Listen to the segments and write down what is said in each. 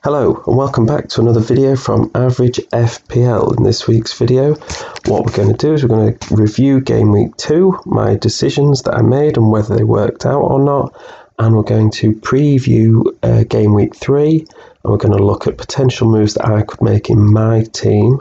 Hello and welcome back to another video from Average FPL. In this week's video, what we're going to do is we're going to review Game Week 2, my decisions that I made and whether they worked out or not, and we're going to preview Game Week 3, and we're going to look at potential moves that I could make in my team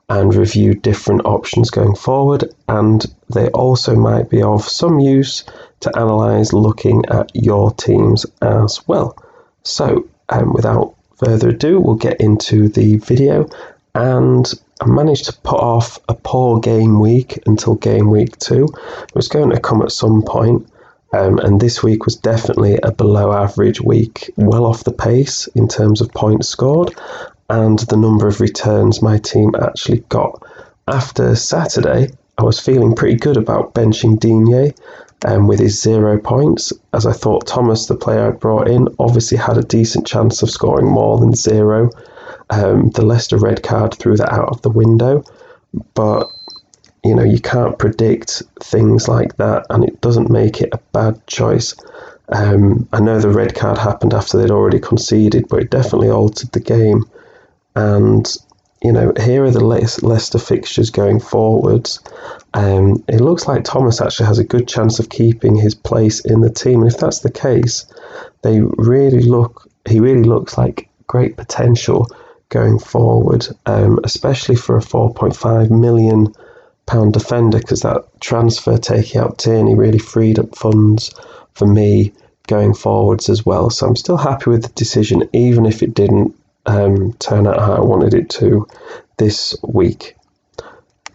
and review different options going forward, and they also might be of some use to analyse looking at your teams as well. So without further ado, we'll get into the video, and I managed to put off a poor game week until game week 2. It was going to come at some point, and this week was definitely a below average week, well off the pace in terms of points scored and the number of returns my team actually got. After Saturday, I was feeling pretty good about benching Digne with his 0 points, as I thought Thomas, the player I brought in, obviously had a decent chance of scoring more than 0. The Leicester red card threw that out of the window, but you know, you can't predict things like that, and it doesn't make it a bad choice. I know the red card happened after they'd already conceded, but it definitely altered the game. And you know, here are the Leicester fixtures going forwards. It looks like Thomas actually has a good chance of keeping his place in the team, and if that's the case, he really looks like great potential going forward, especially for a £4.5 million defender, because that transfer taking out Tierney really freed up funds for me going forwards as well. So I'm still happy with the decision, even if it didn't turn out how I wanted it to this week.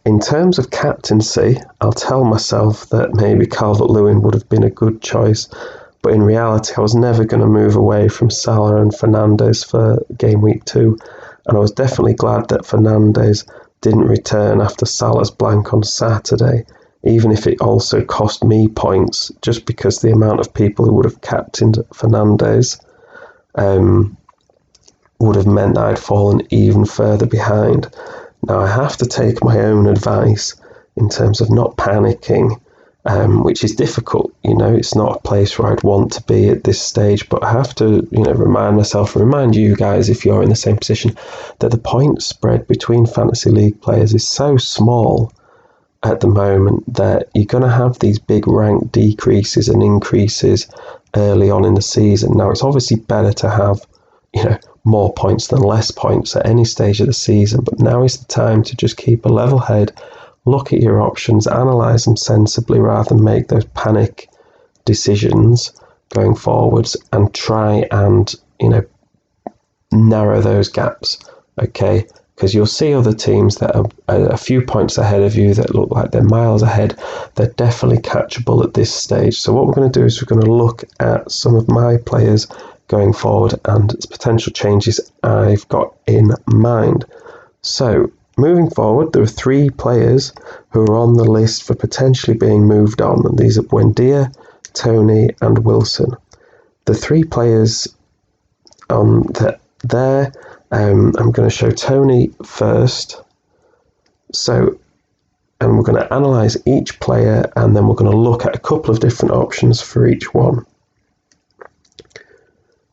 In terms of captaincy, I'll tell myself that maybe Calvert-Lewin would have been a good choice, but in reality I was never going to move away from Salah and Fernandes for game week 2, and I was definitely glad that Fernandes didn't return after Salah's blank on Saturday, even if it also cost me points, just because the amount of people who would have captained Fernandes would have meant that I'd fallen even further behind. Now I have to take my own advice in terms of not panicking, which is difficult. You know, it's not a place where I'd want to be at this stage, but I have to, you know, remind myself and remind you guys, if you're in the same position, that the point spread between fantasy league players is so small at the moment that you're going to have these big rank decreases and increases early on in the season. Now it's obviously better to have, you know, more points than less points at any stage of the season, but now is the time to just keep a level head, look at your options, analyse them sensibly rather than make those panic decisions going forwards, and try and, you know, narrow those gaps, okay? Because you'll see other teams that are a few points ahead of you that look like they're miles ahead. They're definitely catchable at this stage. So what we're going to do is we're going to look at some of my players going forward and potential changes I've got in mind. So moving forward, there are 3 players who are on the list for potentially being moved on, and these are Buendia, Tony and Wilson. The 3 players on there, I'm going to show Tony first. So, and we're going to analyse each player, and then we're going to look at a couple of different options for each one.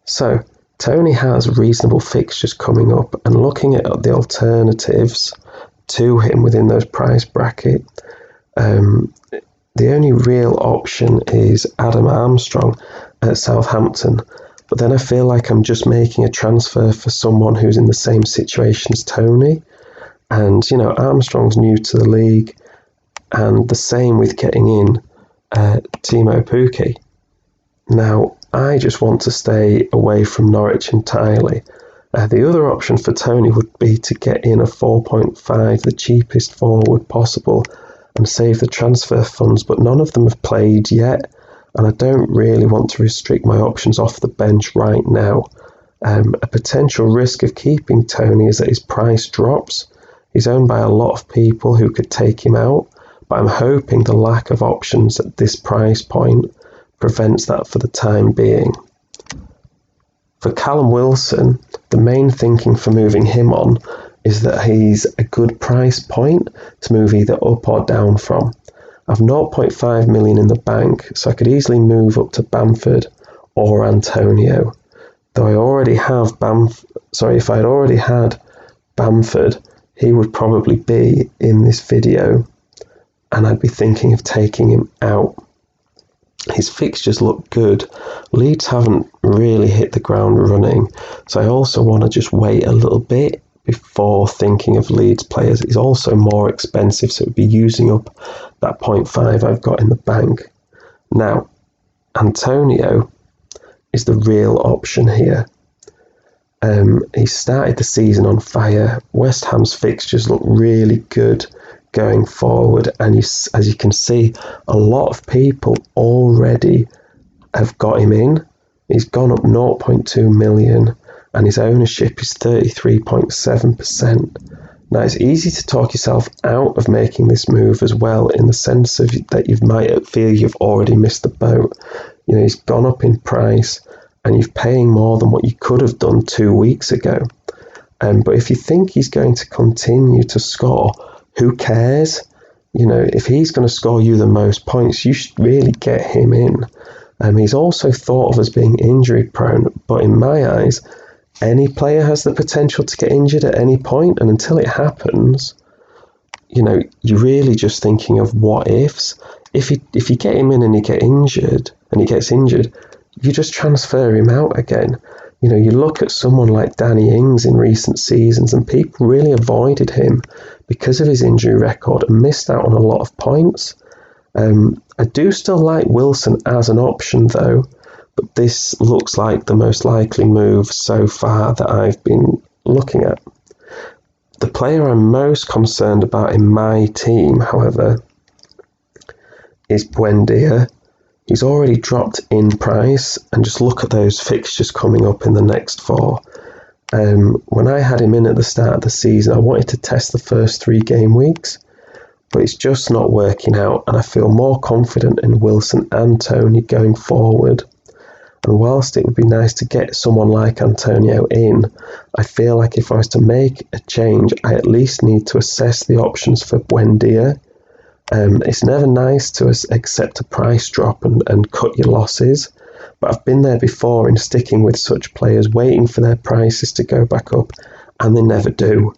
So Tony has reasonable fixtures coming up, and looking at the alternatives to him within those price bracket, the only real option is Adam Armstrong at Southampton. But then I feel like I'm just making a transfer for someone who's in the same situation as Tony. And, you know, Armstrong's new to the league, and the same with getting in Timo Pukki. Now, I just want to stay away from Norwich entirely. The other option for Tony would be to get in a 4.5, the cheapest forward possible, and save the transfer funds, but none of them have played yet, and I don't really want to restrict my options off the bench right now. A potential risk of keeping Tony is that his price drops. He's owned by a lot of people who could take him out, but I'm hoping the lack of options at this price point prevents that for the time being. For Callum Wilson, the main thinking for moving him on is that he's a good price point to move either up or down from. I've 0.5 million in the bank, so I could easily move up to Bamford or Antonio. though I already have if I'd already had Bamford, he would probably be in this video, and I'd be thinking of taking him out. His fixtures look good. Leeds haven't really hit the ground running, so I also want to just wait a little bit before thinking of Leeds players. He's also more expensive, so it would be using up that 0.5 I've got in the bank. Now, Antonio is the real option here. He started the season on fire. West Ham's fixtures look really good going forward, and as you can see, a lot of people already have got him in. He's gone up 0.2 million, and his ownership is 33.7%. Now, it's easy to talk yourself out of making this move as well, in the sense of that you might feel you've already missed the boat. You know, he's gone up in price, and you're paying more than what you could have done 2 weeks ago. But if you think he's going to continue to score, who cares? You know, if he's going to score you the most points, you should really get him in. He's also thought of as being injury prone, but in my eyes, any player has the potential to get injured at any point, and until it happens, you know, you're really just thinking of what ifs. If you get him in and he gets injured, you just transfer him out again. You know, you look at someone like Danny Ings in recent seasons, and people really avoided him because of his injury record and missed out on a lot of points. I do still like Wilson as an option though, but this looks like the most likely move so far that I've been looking at. The player I'm most concerned about in my team, however, is Buendia. He's already dropped in price, and just look at those fixtures coming up in the next 4. When I had him in at the start of the season, I wanted to test the first 3 game weeks, but it's just not working out, and I feel more confident in Wilson and Tony going forward. And whilst it would be nice to get someone like Antonio in, I feel like if I was to make a change, I at least need to assess the options for Buendia. It's never nice to accept a price drop and cut your losses, but I've been there before in sticking with such players, waiting for their prices to go back up, and they never do.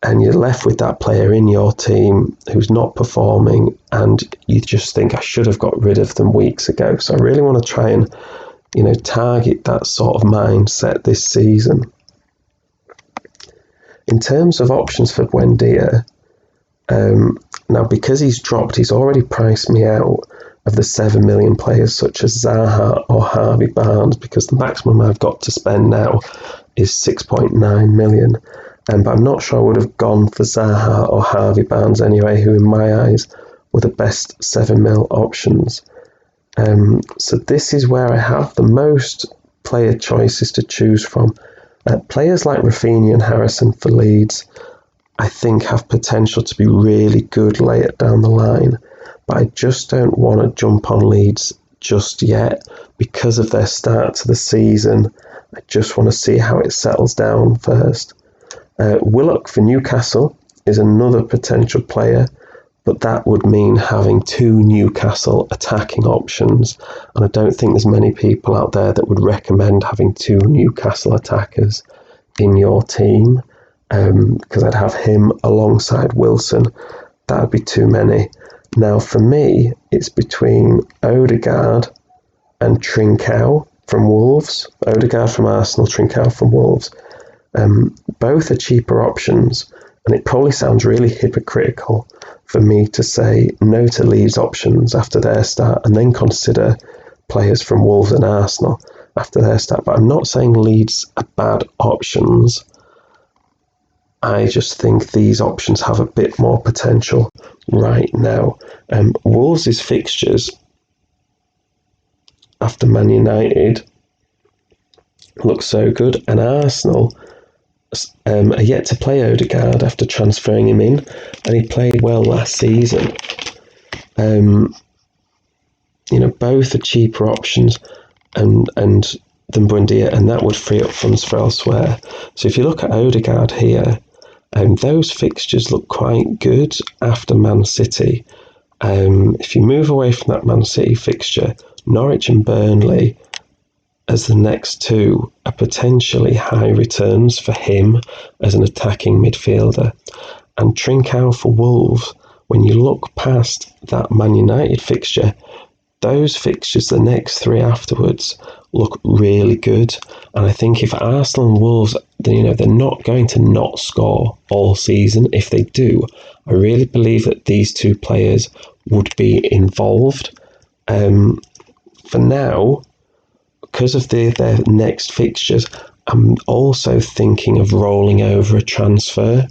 And you're left with that player in your team who's not performing, and you just think, I should have got rid of them weeks ago. So I really want to try and, you know, target that sort of mindset this season. In terms of options for Buendia, now because he's dropped, he's already priced me out of the 7 million players such as Zaha or Harvey Barnes, because the maximum I've got to spend now is 6.9 million. But I'm not sure I would have gone for Zaha or Harvey Barnes anyway, who in my eyes were the best 7 mil options. So this is where I have the most player choices to choose from. Players like Rafinha and Harrison for Leeds, I think, have potential to be really good later down the line, but I just don't want to jump on Leeds just yet because of their start to the season. I just want to see how it settles down first. Willock for Newcastle is another potential player, but that would mean having 2 Newcastle attacking options, and I don't think there's many people out there that would recommend having 2 Newcastle attackers in your team, because I'd have him alongside Wilson. That would be too many. Now for me, it's between Odegaard and Trincao from Wolves. Odegaard from Arsenal, Trincao from Wolves. Both are cheaper options, and it probably sounds really hypocritical for me to say no to Leeds options after their start and then consider players from Wolves and Arsenal after their start. But I'm not saying Leeds are bad options. I just think these options have a bit more potential right now. Wolves' fixtures after Man United look so good, and Arsenal are yet to play Odegaard after transferring him in, and he played well last season. You know, both are cheaper options and than Buendia, and that would free up funds for elsewhere. So if you look at Odegaard here, those fixtures look quite good after Man City. If you move away from that Man City fixture, Norwich and Burnley as the next two are potentially high returns for him as an attacking midfielder. And Trincao for Wolves, when you look past that Man United fixture, those fixtures, the next three afterwards, look really good. And I think if Arsenal and Wolves, they're not going to not score all season. If they do, I really believe that these two players would be involved. For now, because of their next fixtures, I'm also thinking of rolling over a transfer,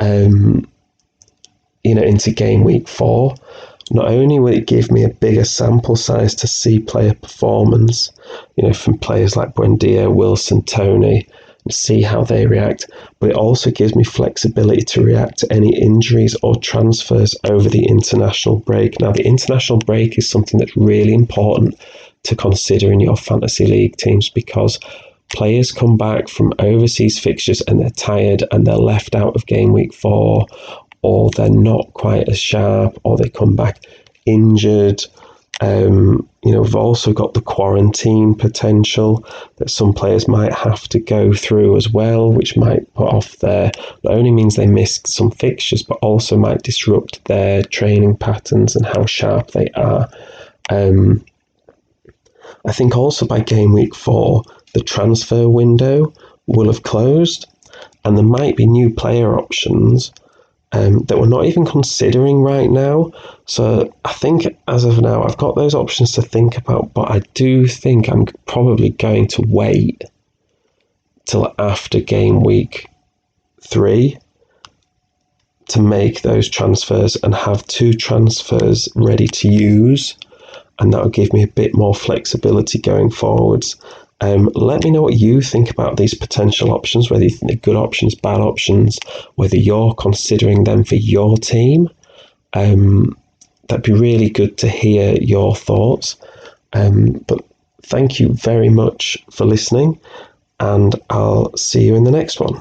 into game week 4. Not only will it give me a bigger sample size to see player performance, from players like Buendia, Wilson, Tony, and see how they react, but it also gives me flexibility to react to any injuries or transfers over the international break. Now, the international break is something that's really important to consider in your fantasy league teams, because players come back from overseas fixtures and they're tired and they're left out of game week 4, or they're not quite as sharp, or they come back injured. We've also got the quarantine potential that some players might have to go through as well, which might put off not only means they missed some fixtures, but also might disrupt their training patterns and how sharp they are. I think also by game week 4, the transfer window will have closed, and there might be new player options that we're not even considering right now. So I think as of now, I've got those options to think about, but I do think I'm probably going to wait till after game week 3 to make those transfers and have 2 transfers ready to use, and that will give me a bit more flexibility going forwards. Let me know what you think about these potential options, whether you think they're good options, bad options, whether you're considering them for your team. That'd be really good to hear your thoughts. But thank you very much for listening, and I'll see you in the next one.